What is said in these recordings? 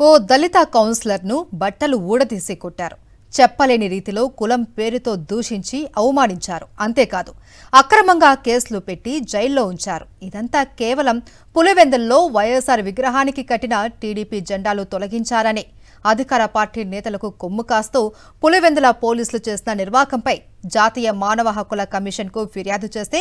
ఓ దళిత కౌన్సిలర్ను బట్టలు ఊడదీసి కొట్టారు. చెప్పలేని రీతిలో కులం పేరుతో దూషించి అవమానించారు. అంతేకాదు అక్రమంగా కేసులు పెట్టి జైల్లో ఉంచారు. ఇదంతా కేవలం పులివెందుల్లో వైఎస్ఆర్ విగ్రహానికి కట్టిన టీడీపీ జెండాలు తొలగించారని అధికార పార్టీ నేతలకు కొమ్ము కాస్తూ పులివెందుల పోలీసులు చేసిన నిర్వాకంపై జాతీయ మానవ హక్కుల కమిషన్కు ఫిర్యాదు చేస్తే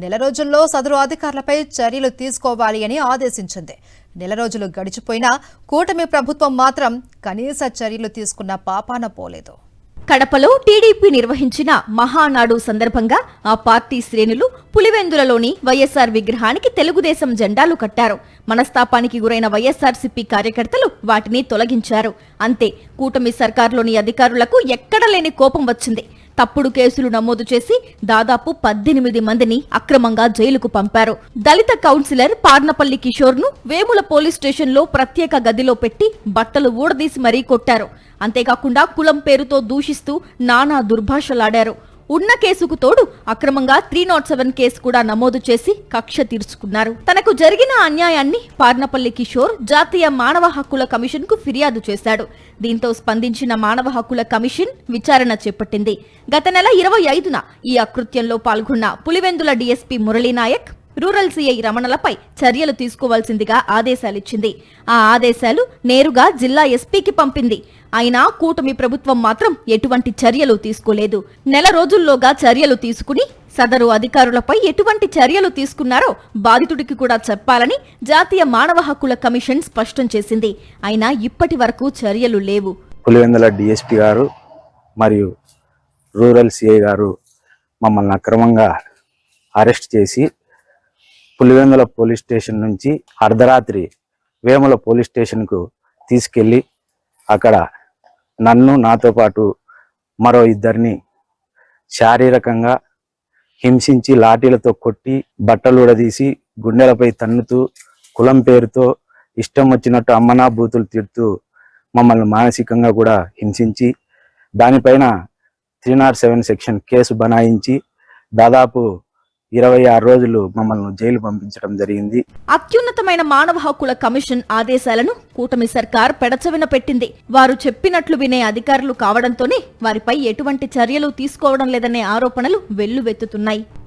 నెల రోజుల్లో సదరు అధికారులపై చర్యలు తీసుకోవాలి అని ఆదేశించింది. నెల రోజులు గడిచిపోయినా కూటమి ప్రభుత్వం మాత్రం కనీస చర్యలు తీసుకున్న పాపాన పోలేదు. కడపలో టీడీపీ నిర్వహించిన మహానాడు సందర్భంగా ఆ పార్టీ శ్రేణులు పులివెందులలోని వైఎస్ఆర్ విగ్రహానికి తెలుగుదేశం జెండాలు కట్టారు. మనస్తాపానికి గురైన వైఎస్ఆర్సీపీ కార్యకర్తలు వాటిని తొలగించారు. అంతే, కూటమి సర్కారులోని అధికారులకు ఎక్కడలేని కోపం వచ్చింది. తప్పుడు కేసులు నమోదు చేసి దాదాపు 18 మందిని అక్రమంగా జైలుకు పంపారు. దళిత కౌన్సిలర్ పార్నపల్లి కిషోర్ ను వేముల పోలీస్ స్టేషన్లో ప్రత్యేక గదిలో పెట్టి బట్టలు ఊడదీసి మరీ కొట్టారు. అంతేకాకుండా కులం పేరుతో దూషిస్తూ నానా దుర్భాషలాడారు. ఉన్న కేసుకు తోడు అక్రమంగా 307 కేసు కూడా నమోదు చేసి కక్ష తీర్చుకున్నారు. తనకు జరిగిన అన్యాయాన్ని పార్నపల్లి కిషోర్ జాతీయ మానవ హక్కుల కమిషన్ కు ఫిర్యాదు చేశాడు. దీంతో స్పందించిన మానవ హక్కుల కమిషన్ విచారణ చేపట్టింది. గత నెల 25న ఈ అకృత్యంలో పాల్గొన్న Pulivendula DSP Muralinayak rural CI రమణలపై చర్యలు తీసుకోవాల్సిందిగా ఆదేశాలిచ్చింది. ఆ ఆదేశాలు నేరుగా జిల్లా ఎస్పీకి పంపింది. అయినా కూటమి ప్రభుత్వం మాత్రం ఎటువంటి చర్యలు తీసుకోలేదు. నెల రోజుల్లోగా చర్యలు తీసుకుని సదరు అధికారులపై ఎటువంటి చర్యలు తీసుకున్నారో బాధితుడికి కూడా చెప్పాలని జాతీయ మానవ హక్కుల కమిషన్ స్పష్టం చేసింది. అయినా ఇప్పటి వరకు చర్యలు లేవు. పులివెందుల డీఎస్పీ గారు మరియు రూరల్ సిఐ గారు మమ్మల్ని అక్రమంగా అరెస్ట్ చేసి పులివెందుల పోలీస్ స్టేషన్ నుంచి అర్ధరాత్రి వేముల పోలీస్ స్టేషన్కు తీసుకెళ్ళి అక్కడ నన్ను నాతో పాటు మరో ఇద్దరిని శారీరకంగా హింసించి లాఠీలతో కొట్టి బట్టలు ఊడదీసి గుండెలపై తన్నుతూ కులం పేరుతో ఇష్టం వచ్చినట్టు అమ్మనా బూతులు తిడుతూ మమ్మల్ని మానసికంగా కూడా హింసించి దానిపైన 307 సెక్షన్ కేసు బనాయించి దాదాపు 26 రోజులు మమ్మల్ని జైలు పంపించడం జరిగింది. అత్యున్నతమైన మానవ హక్కుల కమిషన్ ఆదేశాలను కూటమి సర్కార్ పెడచవిన పెట్టింది. వారు చెప్పినట్లు వినే అధికారులు కావడంతోనే వారిపై ఎటువంటి చర్యలు తీసుకోవడం లేదనే ఆరోపణలు వెల్లువెత్తుతున్నాయి.